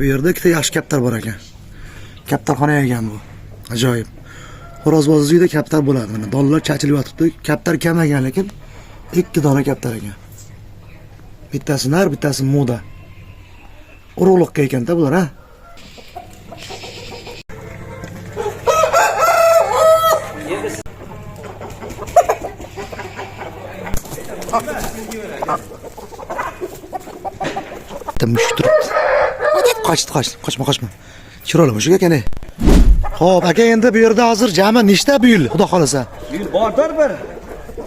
bu yerda ikkita yaxshi kaptar bor ekan. Kaptarxona ekan bu. Ajoyib. Xo'rozboz uyida kaptar bo'ladi. Mana donlar chachilib yotibdi. Kaptar kam ekan, lekin 2 dona kaptar ekan. Bittasi nar, bittasi moda. Urug'liqqa ekan-da bular, ha? Qochma. Chiroyli mushuk ekan. Xo'p, aka, endi bu yerda hozir jami nechta buyul, xudo xolasa? Buyul bordir bir.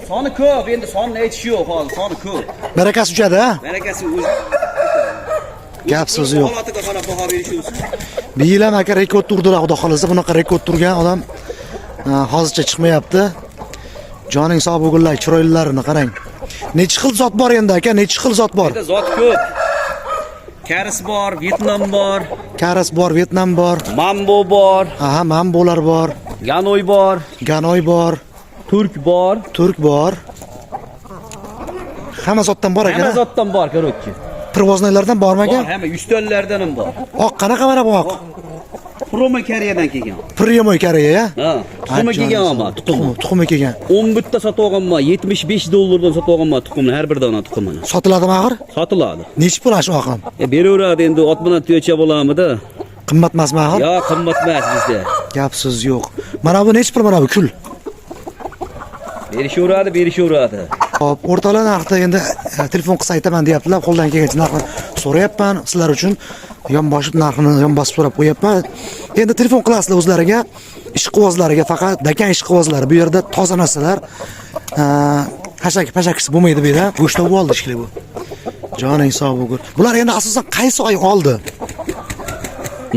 Soni ko'p, endi sonini aytish yo'q, hozir soni ko'p. Barakasi uchadi, ha? Barakasi o'zi. Gap so'zi yo'q. Holatiga qarab baho berishimiz. Bir yil ham aka rekord turdilar, xudo xolasa. Bunaqa rekord turgan odam hozircha chiqmayapti. Joning sog' bo'lgunlar, chiroylilarini qarang. Necha xil zot bor endi aka? Necha xil zot bor? Endi zot ko'p. Karis bor, Vyetnam bor. Karis bor, Vyetnam bor. Mambo bor. Aha, mambolar bor. Ganoy bor. Ganoy bor. Turk bor. Turk bor. Hamma zotdan bor ekan. Hamma zotdan bor, korotchi. Pirvoznoylardan bormi aka? Bor, hamma 100 tonlardan ham bor. Oq qanaqa mana bu oq? Promo Koreyadan kelgan. Primoy Koreya, ha? Tuxumi kelgan ama, tuxumi kelgan. 11 ta sotib olganman, $75 sotib olganman tuxumni, har bir dona tuxumini. Sotiladimi axir? Sotiladi. Nechi pul shu oqim? Beraveradi endi, ot bilan tuyacha bo'lamidi? Qimmat emasmi axir? Yo'q, qimmat emas bizda. Gap so'z yo'q. Mana bu nechi pul mana bu kul? Berishaveradi. Hop, o'rtalar narxda endi telefon qilsa aytaman deyaptilar. Qo'ldan kelgancha narxni so'rayapman. Sizlar uchun yonboshib narxini yonbosib so'rab qo'yapman. Endi telefon qilasizlar o'zlariga, ishqibozlariga, faqat dakan ishqibozlari. Bu yerda toza narsalar, hashak-pashakisi bo'lmaydi bu yerda. Go'sht olib oldi ishli bu. Joning sog' bo'lgur. Bular endi asosan qaysi oy oldi?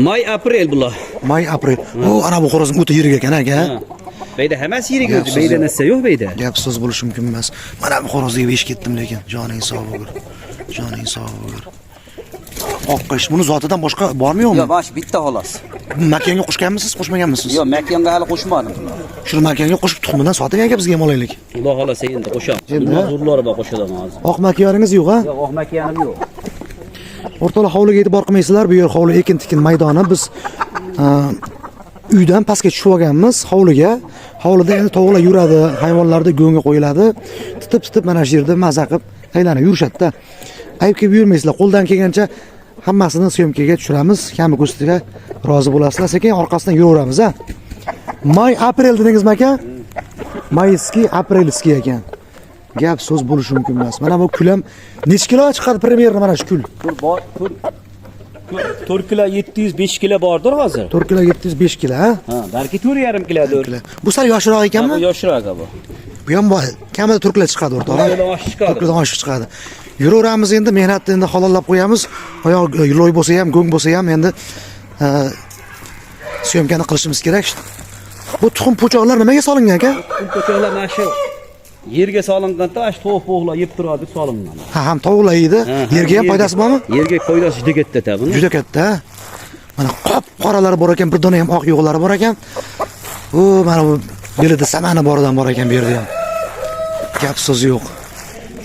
May, aprel bular. May, aprel. O, ana bu xo'rozim o'ta yirik ekan aka. Beyda hammasi yirik o'zi. Beyda narsa yo'q beyda. Gap so'z bo'lishi mumkin emas. Mana bu xo'rozga besh ketdim lekin. Joning sog' bo'lgur. Joning sog' bo'lgur. Oqqish, buni zotidan boshqa bormi yo'qmi? Yo'q, bosh bitta xolos. Makanga qo'shganmisiz, qo'shmaganmisiz? Yo'q, makanga hali qo'shmadim. Shuni makanga qo'shib tuxumidan soting aka, bizga ham olaylik. Xudo xolasa endi qo'shamiz. Huzurlari bor qo'shadaman hozir. Oq makiyoringiz yo'q, ha? Yo'q, oq makiyanim yo'q. O'rtoqlar, hovliga yetib borqilmaysizlar. Bu yer hovli ekin-tikin maydoni. Biz uydan pastga tushib olganmiz hovliga. Hovlida endi tovuqlar yuradi, hayvonlarda go'ngga qo'yiladi. Titib mana shu yerda maza qilib aylanib yurishadi-da. Aybga buyurmaysizlar. Qo'ldan kelgancha hammasini syomkaga tushiramiz. Kami ko'rsatiga rozi bo'lasizlar. Sekin orqasidan yuraveramiz, ha. May, aprel dedingizmi aka? Mayski, aprelski ekan. Gap so'z bo'lishi mumkin emas. Mana bu kul ham necha kilo chiqadi primerni mana shu kul? 4 kilo 705 kilo bordir hozir. 4 kilo 705 kilo, ha? Ha, balki 4,5 kilodir. Bu sal yoshroq ekanmi? Bu yoshroq bu. Bu ham kamida 4 kilo chiqadi o'rtoqlar. 4 kilo oshib chiqadi. Yuraveramiz endi, mehnatni endi halollab qo'yamiz. Oyoq loy bo'lsa ham, go'ng bo'lsa ham endi syomkani qilishimiz kerak. Bu tuxum po'choqlar nimaga solingan aka? Tuxum po'choqlar mana shu yerga solinganda, ash tovuqlar yeb turadi solingan. Ha, ham tovuqlar yeydi. Yerga ham foydasi bormi? Yerga foydasi juda katta buni. Juda katta. Mana qop-qoralari bor ekan, bir dona ham oq yo'g'lari bor ekan. O, mana bu belida samani boridan bor ekan bu yerda ham. Gap so'z yo'q.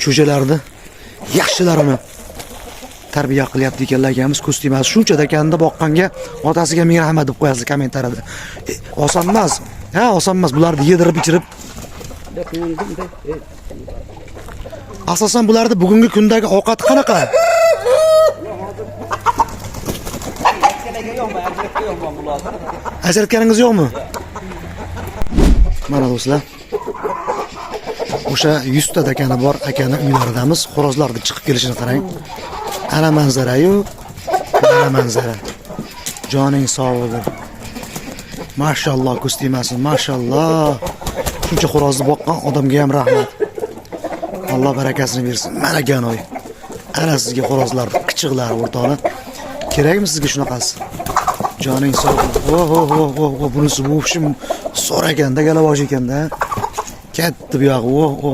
Cho'jalarni yaxshilarini tarbiya qilyapti ekanlar akamiz, ko'stimasi shuncha dakanda boqqanga otasiga ming rahmat deb qo'yasiz kommentariyada. Oson emas. Ha, oson emas. Bularni yedirib ichirib. Asosan bularni bugungi kundagi ovqati qanaqa? Ajratganingiz yo'qmi? Mana do'stlar. O'sha 100 ta dakani bor akani uylaridamiz. Xo'rozlarni chiqib kelishini qarang. Ana manzara-yu, ana manzara. Joning sog' bo'lsin. Mashalloh ko'stimasin, mashalloh. Shuncha xo'rozni boqqan odamga ham rahmat. Alloh barakasini bersin. Mana ganoy. Ana sizga xo'rozlar, qichiqlar o'rtoqlar. Kerakmi sizga shunaqasi? Joning sog' bo'lsin. Bunisi bu ishim so'r ekanda, galavosh ekanda. Katta bu yog'i.